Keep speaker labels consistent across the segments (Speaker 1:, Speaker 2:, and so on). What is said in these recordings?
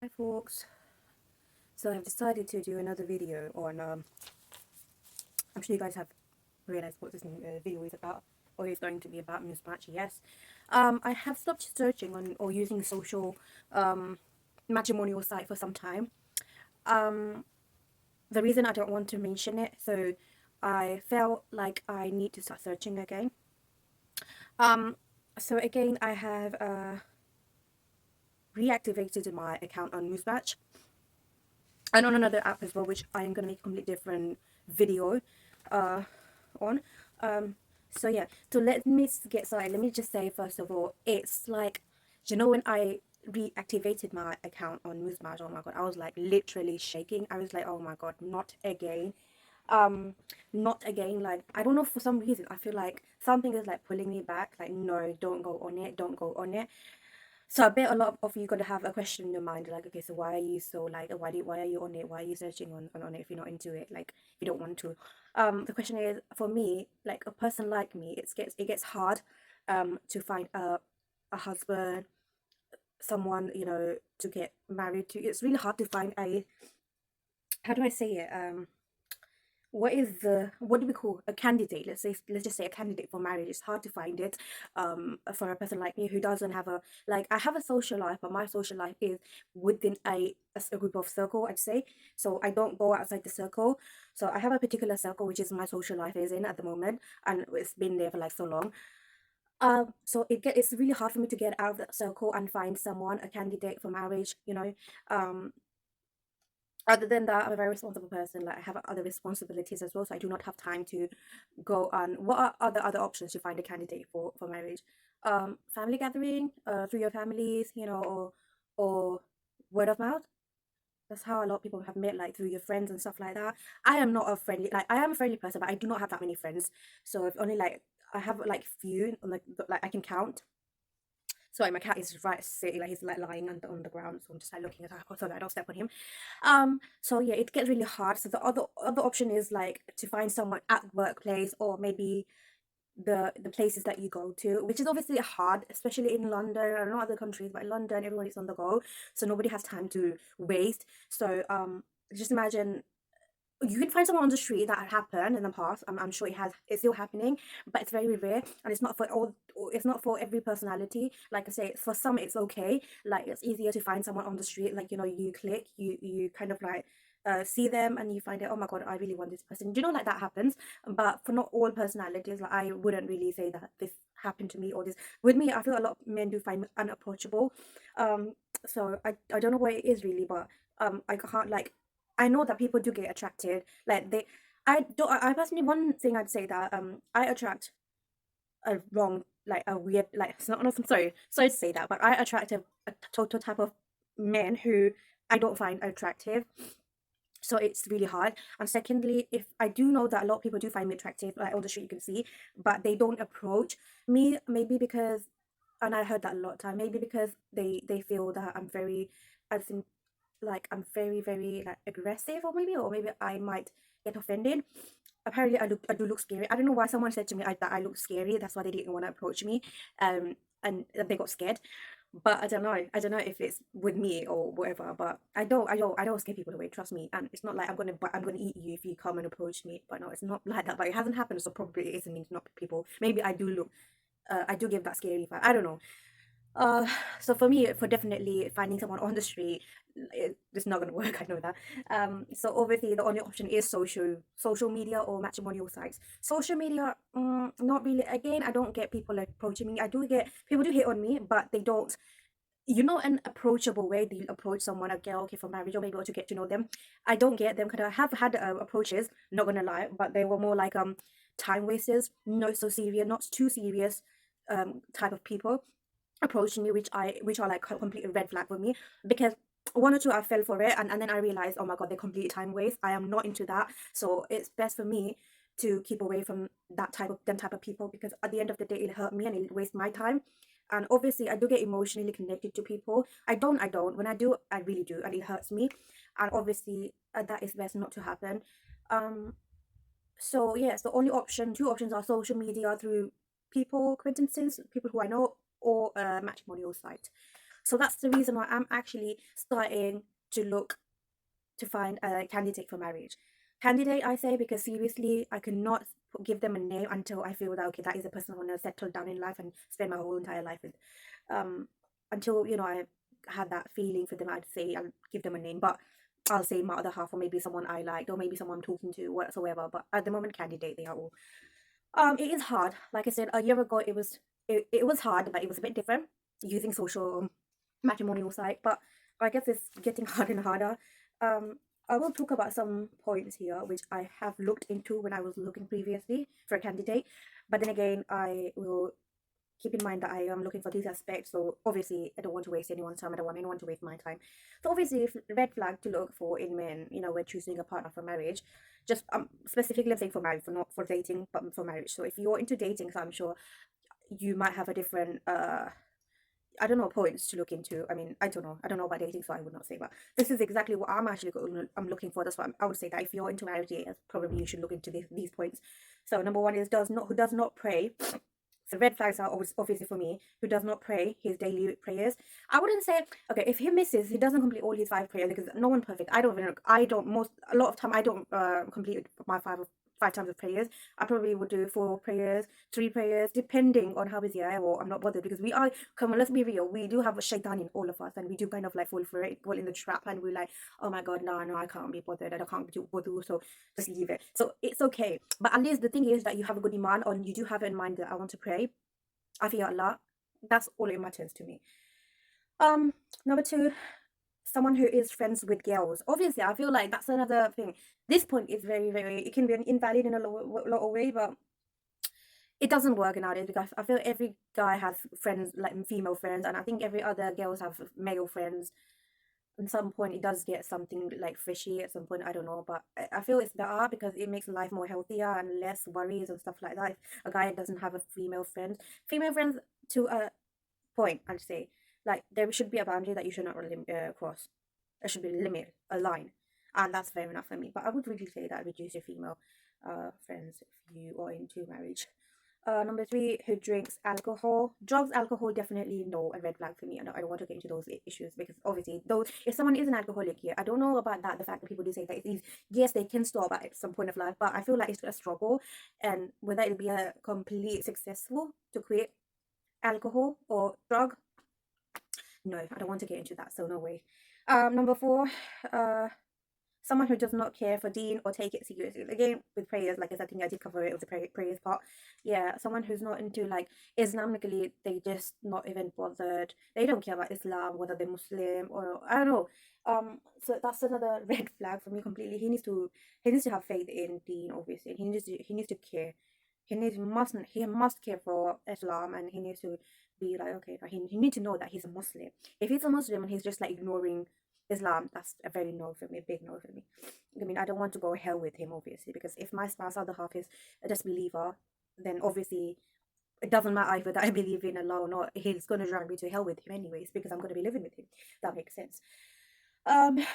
Speaker 1: Hi folks, so I've decided to do another video on, I'm sure you guys have realized what this video is about, or is going to be about Muzmatch, yes. I have stopped searching on or using social matrimonial site for some time. The reason I don't want to mention it, so I felt like I need to start searching again. So again, I have reactivated my account on Muzmatch and on another app as well, which I'm gonna make a completely different video on. So yeah, so let me get started. Let me just say first of all, it's like, when I reactivated my account on Muzmatch, oh my god, I was like literally shaking. I was like, oh my god, not again. um Not again. Like, I don't know, for some reason I feel like something is like pulling me back, like, no, don't go on it, don't go on it. So I bet a lot of you gonna have a question in your mind, like, okay, so why are you so like, why are you on it? Why are you searching on it if you're not into it? Like, if you don't want to. The question is, for me, like a person like me, it gets hard to find a husband, someone, to get married to. It's really hard to find a, how do I say it? What do we call a candidate? Let's just say a candidate for marriage. It's hard to find it for a person like me who doesn't have a, like, I have a social life, but my social life is within a group of circle, I'd say. So I don't go outside the circle. So I have a particular circle which is my social life is in at the moment, and it's been there for like so long. So it's really hard for me to get out of that circle and find someone, a candidate for marriage, um other than that, I'm a very responsible person. Like, I have other responsibilities as well, so I do not have time to go on. What are other options to find a candidate for marriage? Family gathering, through your families, or word of mouth. That's how a lot of people have met, like through your friends and stuff like that. I am not a friendly, like, I am a friendly person, but I do not have that many friends. So if only, like, I have like few, like I can count. Sorry, my cat is right sitting, like, he's like lying on the ground, so I'm just like looking at that so that I don't step on him. So yeah, it gets really hard. So the other option is like to find someone at workplace, or maybe the places that you go to, which is obviously hard, especially in London. I don't know other countries, but in London everyone is on the go, so nobody has time to waste. So just imagine, you can find someone on the street. That had happened in the past. I'm sure it's still happening, but it's very rare, and it's not for all, it's not for every personality. Like I say, for some it's okay. Like, it's easier to find someone on the street, like, you click, you kind of like see them, and you find out, oh my god, I really want this person, like that happens. But for not all personalities, like, I wouldn't really say that this happened to me, or this with me. I feel a lot of men do find me unapproachable. So I don't know what it is really, but I can't, like, I know that people do get attracted. Like, I don't. I personally, one thing I'd say that I attract a wrong, like a weird, like, it's not. I'm sorry to say that, but I attract a total type of men who I don't find attractive. So it's really hard. And secondly, if I do know that a lot of people do find me attractive, like on the street you can see, but they don't approach me, maybe because, and I heard that a lot of time, maybe because they feel that I'm very, as in, like, I'm very, very, like, aggressive, or maybe I might get offended. Apparently I do look scary. I don't know why someone said to me that I look scary. That's why they didn't want to approach me. And they got scared. But I don't know if it's with me or whatever. But I don't scare people away. Trust me. And it's not like I'm gonna eat you if you come and approach me. But no, it's not like that. But it hasn't happened, so probably it isn't mean to not people. Maybe I do look. I do give that scary vibe. I don't know. uh, so for me, for definitely finding someone on the street, it's not gonna work. I know that. So obviously the only option is social media or matrimonial sites. Social media, not really. Again, I don't get people like approaching me. I do get people do hit on me, but they don't. An approachable way they approach someone, a girl, okay, for marriage, or maybe to get to know them. I don't get them, because I have had approaches. Not gonna lie, but they were more like time wasters, not so serious, not too serious, type of people approaching me, which are like completely red flag for me, because one or two I fell for it, and then I realized, oh my god, they're complete time waste. I am not into that. So it's best for me to keep away from them type of people, because at the end of the day it hurt me and it waste my time. And obviously I do get emotionally connected to people. I don't when I do, I really do, and it hurts me. And obviously that is best not to happen. um so yes, the only two options are social media through people, acquaintances, people who I know, or a matrimonial site. So that's the reason why I'm actually starting to look to find a candidate for marriage. Candidate, I say, because seriously, I cannot give them a name until I feel that okay, that is a person I want to settle down in life and spend my whole entire life with. Um, until I had that feeling for them, I'd say I'll give them a name, but I'll say my other half, or maybe someone I liked, or maybe someone I'm talking to, whatsoever. But at the moment, candidate, they are all. It is hard. Like I said, a year ago, it was hard, but it was a bit different using social matrimonial site. But I guess it's getting harder and harder. I will talk about some points here which I have looked into when I was looking previously for a candidate. But then again, I will keep in mind that I am looking for these aspects. So obviously, I don't want to waste anyone's time. I don't want anyone to waste my time. So obviously, if red flag to look for in men, we're choosing a partner for marriage. Just specifically, I'm saying for marriage, for not for dating, but for marriage. So if you're into dating, so I'm sure you might have a different I don't know, points to look into. I mean, I don't know. I don't know about dating, so I would not say. But this is exactly what I'm looking for. That's why I would say that if you're into marriage, yeah, probably you should look into these points. So number one is who does not pray. So red flags are always obviously for me, who does not pray his daily prayers. I wouldn't say okay if he doesn't complete all his five prayers, because no one perfect. I don't most a lot of time I don't complete my five times of prayers. I probably would do four prayers, three prayers, depending on how busy I am, or I'm not bothered, because we are, come on, let's be real, we do have a shaitan in all of us, and we do kind of like fall for it, fall in the trap, and we're like, oh my god, no, I can't be bothered, I can't do wudu, so just leave it. So it's okay. But at least the thing is that you have a good iman, or you do have in mind that I want to pray. I feel Allah. That's all it matters to me. Number two, someone who is friends with girls. Obviously, I feel like that's another thing. This point is very, very, it can be an invalid in a lot of way, but it doesn't work nowadays, because I feel every guy has friends, like female friends, and I think every other girls have male friends. At some point, it does get something like fishy at some point. I don't know, but I feel it's better because it makes life more healthier and less worries and stuff like that. If a guy doesn't have a female friends to a point, I'd say, like there should be a boundary that you should not really cross. There should be a limit, a line, and that's fair enough for me. But I would really say that reduce your female friends if you are into marriage. Number three, who drinks alcohol. Drugs, alcohol, definitely no, a red flag for me. I don't want to get into those issues, because obviously, though, if someone is an alcoholic here, I don't know about that. The fact that people do say that it's easy. Yes, they can stop at some point of life, but I feel like it's a struggle, and whether it'll be a complete successful to quit alcohol or drug, no, I don't want to get into that. So no way. Number four, someone who does not care for deen or take it seriously. Again, with prayers, like I said, I think I did cover it with the prayers part. Yeah, someone who's not into like Islamically, they just not even bothered. They don't care about Islam, whether they're Muslim or I don't know. So that's another red flag for me completely. He needs to have faith in deen, obviously. He needs to care. He must care for Islam, and he needs to be like okay, he needs to know that he's a Muslim. If he's a Muslim and he's just like ignoring Islam, that's a very no for me, a big no for me. I mean, I don't want to go hell with him, obviously, because if my spouse, other half, is a disbeliever, then obviously it doesn't matter if I believe in Allah or not, he's going to drag me to hell with him anyways, because I'm going to be living with him. That makes sense. Um,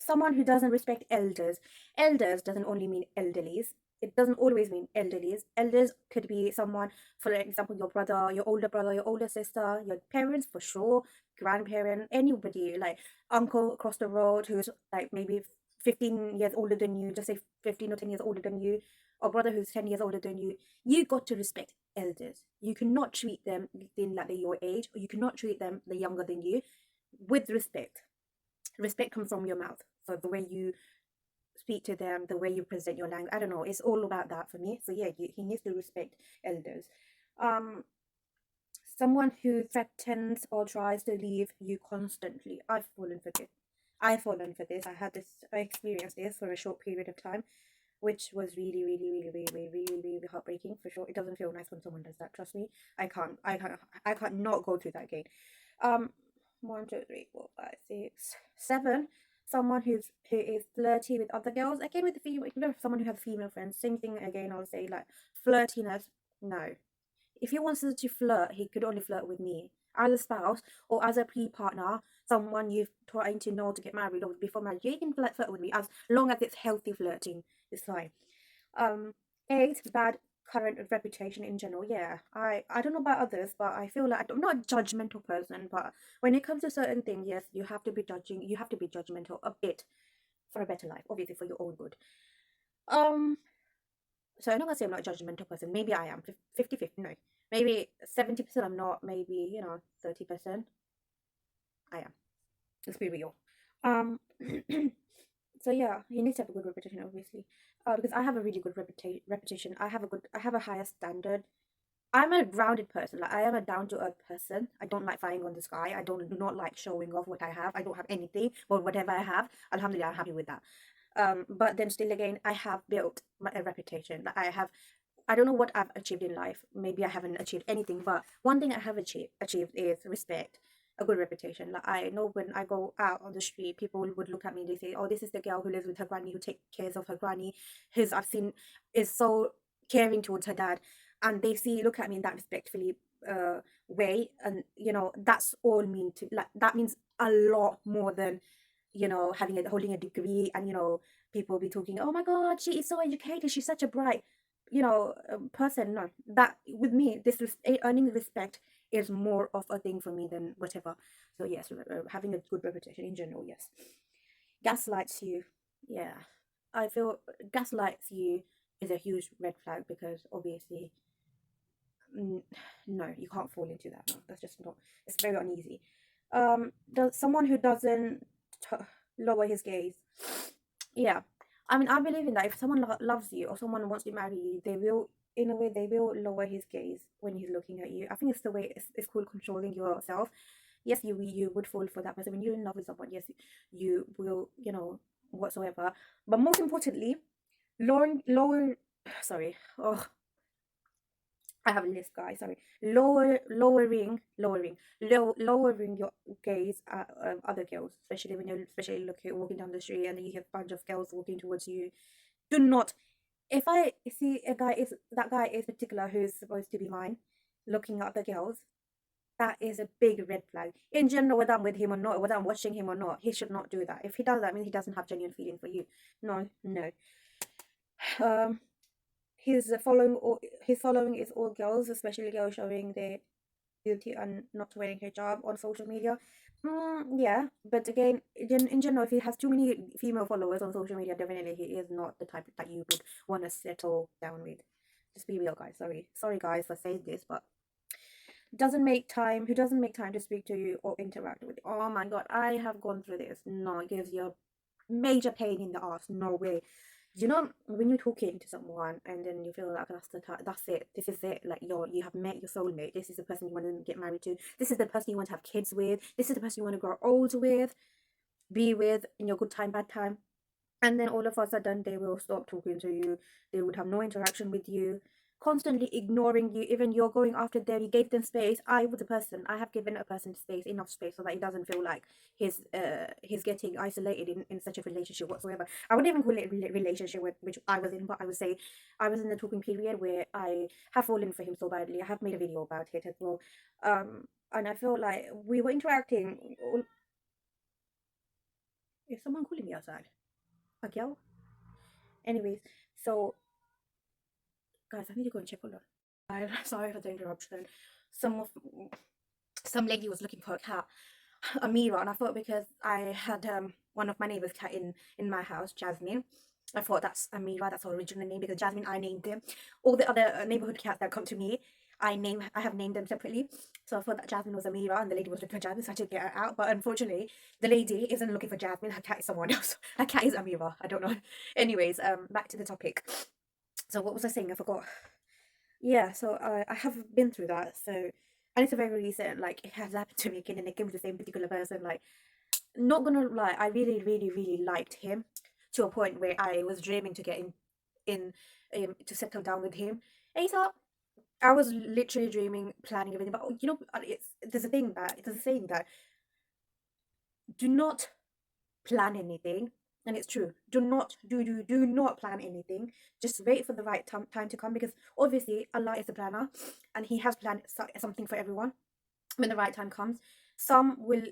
Speaker 1: Someone who doesn't respect elders. Elders doesn't only mean elderlies. It doesn't always mean elderlies. Elders could be someone, for example, your brother, your older sister, your parents for sure, grandparent, anybody, like uncle across the road who's like maybe 15 years older than you, just say 15 or 10 years older than you, or brother who's 10 years older than you. You got to respect elders. You cannot treat them like they're your age, or you cannot treat them they're younger than you, with respect. Respect comes from your mouth. So the way you speak to them, the way you present your language, I don't know, it's all about that for me. So yeah, he needs to respect elders. Um, Someone who threatens or tries to leave you constantly. I've fallen for this. I've fallen for this. I experienced this for a short period of time, which was really, really, really, really, really, really, really heartbreaking for sure. It doesn't feel nice when someone does that. Trust me. I can't not go through that again. Um, 1, 2, 3, 4, 5, 6, 7. Someone who is flirty with other girls. Again, with the female, someone who has female friends. Same thing again. I'll say like flirtiness. No, if he wants to flirt, he could only flirt with me as a spouse or as a pre-partner, someone you've trying to know to get married or before marriage. You can flirt with me as long as it's healthy flirting. It's fine. Um, 8, bad current reputation in general, yeah, I don't know about others, but I feel like I'm not a judgmental person, but when it comes to certain things, yes, you have to be judging, you have to be judgmental a bit for a better life, obviously for your own good. um so I'm not gonna say I'm not a judgmental person. Maybe I am 50-50. No, maybe 70% I'm not, maybe 30% I am. Let's be real. um so yeah, you need to have a good reputation, obviously, because I have a really good reputation. I have a higher standard. I'm a grounded person. Like, I am a down to earth person. I don't like flying on the sky. I do not like showing off what I have. I don't have anything, but whatever I have, alhamdulillah, I'm happy with that. But then still again, I have built a reputation. Like, I don't know what I've achieved in life. Maybe I haven't achieved anything, but one thing I have achieved is respect, a good reputation. Like, I know when I go out on the street, people would look at me and they say, "Oh, this is the girl who lives with her granny, who takes care of her granny, who's I've seen is so caring towards her dad," and they look at me in that respectfully way, and that's all mean to, like, that means a lot more than holding a degree, and people be talking, "Oh my God, she is so educated, she's such a bright person." No, that with me, earning respect is more of a thing for me than whatever. So yes, having a good reputation in general, yes. Gaslights you, yeah, I feel gaslights you is a huge red flag, because obviously, mm, no, you can't fall into that. No, that's just not. It's very uneasy. Does someone who doesn't t- lower his gaze? Yeah, I mean, I believe in that. If someone loves you or someone wants to marry you, they will, in a way, they will lower his gaze when he's looking at you. I think it's the way it's called controlling yourself. Yes, you would fall for that person when you're in love with someone. Yes, you will, whatsoever. But most importantly, lower. Sorry. Oh, I have a list, guys. Sorry. Lowering your gaze at other girls, especially when you're walking down the street and then you have a bunch of girls walking towards you. Do not. If I see that guy is particular who's supposed to be mine, looking at the girls, that is a big red flag. In general, whether I'm with him or not, whether I'm watching him or not, he should not do that. If he does that, means he doesn't have genuine feeling for you. No, no. Um, his following is all girls, especially girls showing their beauty and not wearing hijab on social media. Yeah, but again, in general, if he has too many female followers on social media, definitely he is not the type that you would want to settle down with. Just be real, guys. Sorry, guys, for saying this, but who doesn't make time to speak to you or interact with you. Oh my God, I have gone through this. No, it gives you a major pain in the ass. No way. When you're talking to someone and then you feel like that's it, this is it, like you have met your soulmate, this is the person you want to get married to, this is the person you want to have kids with, this is the person you want to grow old with, be with in your good time, bad time, and then all of a sudden they will stop talking to you. They would have no interaction with you, constantly ignoring you. Even you're going after them, you gave them space. I have given a person space, enough space, so that he doesn't feel like he's getting isolated in such a relationship whatsoever. I wouldn't even call it a relationship which I was in, but I would say I was in the talking period where I have fallen for him so badly. I have made a video about it as well. And I feel like we were interacting. Is someone calling me outside? A girl? Anyways, so guys, I need to go and check on her. I'm sorry for the interruption. Some of some lady was looking for a cat, Amira, and I thought, because I had one of my neighbor's cat in my house, Jasmine. I thought that's Amira, that's her original name, because Jasmine, I named them. All the other neighborhood cats that come to me, I have named them separately. So I thought that Jasmine was Amira and the lady was looking for Jasmine, so I had to get her out. But unfortunately, the lady isn't looking for Jasmine. Her cat is someone else. Her cat is Amira. I don't know. Anyways, back to the topic. So what was I saying? I forgot. Yeah, so I have been through that. So, and it's a very recent, like, it has happened to me again and again with the same particular person. Like, not gonna lie, I really, really, really liked him to a point where I was dreaming to get in to settle down with him. ASAP. I was literally dreaming, planning everything. But there's a saying that do not plan anything, and it's true. Do not plan anything. Just wait for the right time to come, because obviously Allah is the planner and he has planned something for everyone. When the right time comes, some will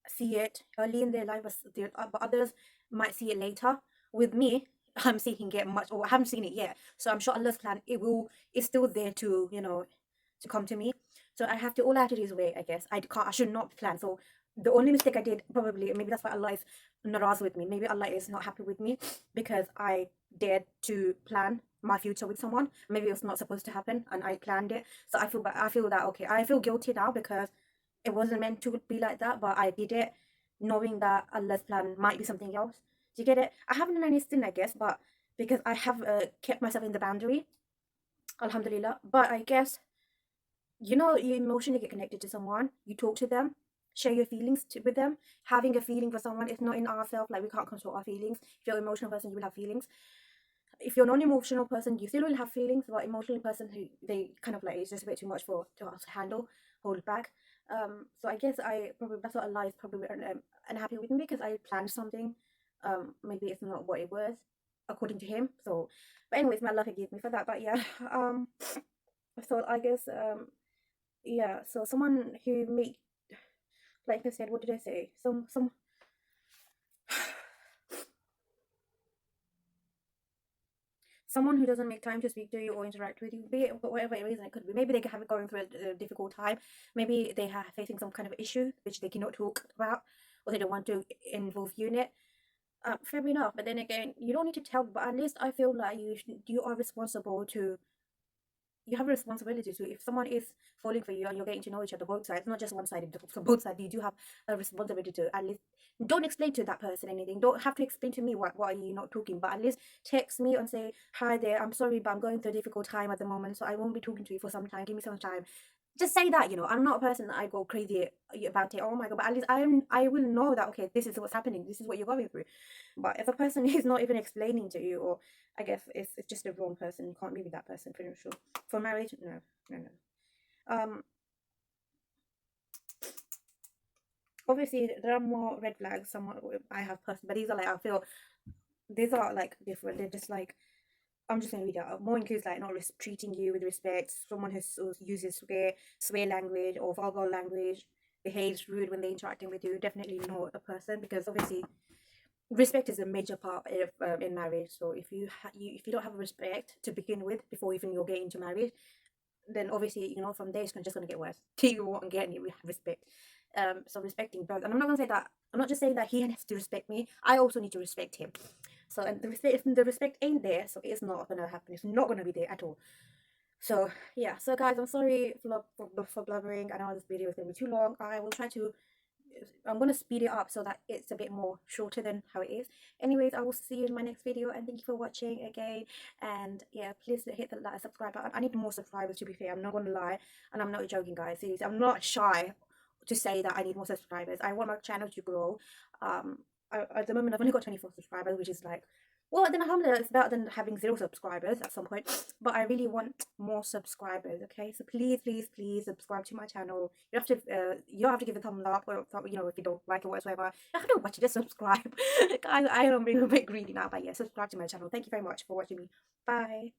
Speaker 1: see it early in their life, but others might see it later. With me, I'm seeing it much, or I haven't seen it yet. So I'm sure Allah's plan, it's still there to, to come to me. So all I have to do is wait, I guess. I should not plan. So the only mistake I did, probably, maybe that's why Allah is naraz with me. Maybe Allah is not happy with me because I dared to plan my future with someone. Maybe it was not supposed to happen and I planned it. So I feel that, okay, I feel guilty now because it wasn't meant to be like that, but I did it knowing that Allah's plan might be something else. Do you get it? I haven't done any sin, I guess, but because I have kept myself in the boundary, alhamdulillah. But I guess, you emotionally get connected to someone, you talk to them, share your feelings with them. Having a feeling for someone is not in ourselves, like we can't control our feelings. If you're an emotional person, you will have feelings. If you're a non-emotional person, you still will have feelings, but emotional person, who they kind of like, it's just a bit too much for to us to handle, hold back. So I guess I probably, that's what Allah is probably unhappy with me, because I planned something. Maybe it's not what it was according to him. So, but anyways, may Allah forgive me for that. But yeah, so I guess yeah. So someone who make, like I said, what did I say? Someone who doesn't make time to speak to you or interact with you, be it for whatever reason it could be. Maybe they have going through a difficult time. Maybe they are facing some kind of issue which they cannot talk about, or they don't want to involve you in it. Fair enough. But then again, you don't need to tell. But at least I feel like you are responsible to, you have a responsibility to, if someone is falling for you and you're getting to know each other, both sides, not just one sided, so both sides, you do have a responsibility to at least, don't explain to that person anything, don't have to explain to me why are you not talking, but at least text me and say, hi there, I'm sorry, but I'm going through a difficult time at the moment, so I won't be talking to you for some time, give me some time. Just say that. I'm not a person that I go crazy about it, oh my god, but at least I will know that, okay, this is what's happening, this is what you're going through. But if a person is not even explaining to you, or I guess it's just the wrong person, you can't be with that person, pretty sure. For marriage, no, no, no. Obviously there are more red flags, somewhat, I have personally, but these are like, I feel these are like different. They're just like, I'm just gonna read it out. More includes like not treating you with respect, someone who uses swear language or vulgar language, behaves rude when they're interacting with you. Definitely not a person, because obviously respect is a major part of, in marriage. So if you don't have respect to begin with before even you're getting to marriage, then obviously, from there it's just gonna get worse. You won't get any respect. So respecting both, and I'm not gonna say that. I'm not just saying that he has to respect me. I also need to respect him. So, and the respect ain't there, so it's not gonna happen. It's not gonna be there at all. So yeah. So guys, I'm sorry for blubbering. I know this video is gonna be too long. I will try to. I'm gonna speed it up so that it's a bit more shorter than how it is. Anyways, I will see you in my next video, and thank you for watching again. And yeah, please hit the like, subscribe button. I need more subscribers, to be fair. I'm not gonna lie, and I'm not joking, guys. Seriously, I'm not shy to say that I need more subscribers. I want my channel to grow. At the moment I've only got 24 subscribers, which is like, well, then alhamdulillah, it's better than having 0 subscribers at some point. But I really want more subscribers, okay? So please, please, please subscribe to my channel. You don't have to give a thumbs up, or if you don't like it whatsoever. You have to watch it, just subscribe. Guys, I am being a bit greedy now, but yeah, subscribe to my channel. Thank you very much for watching me. Bye.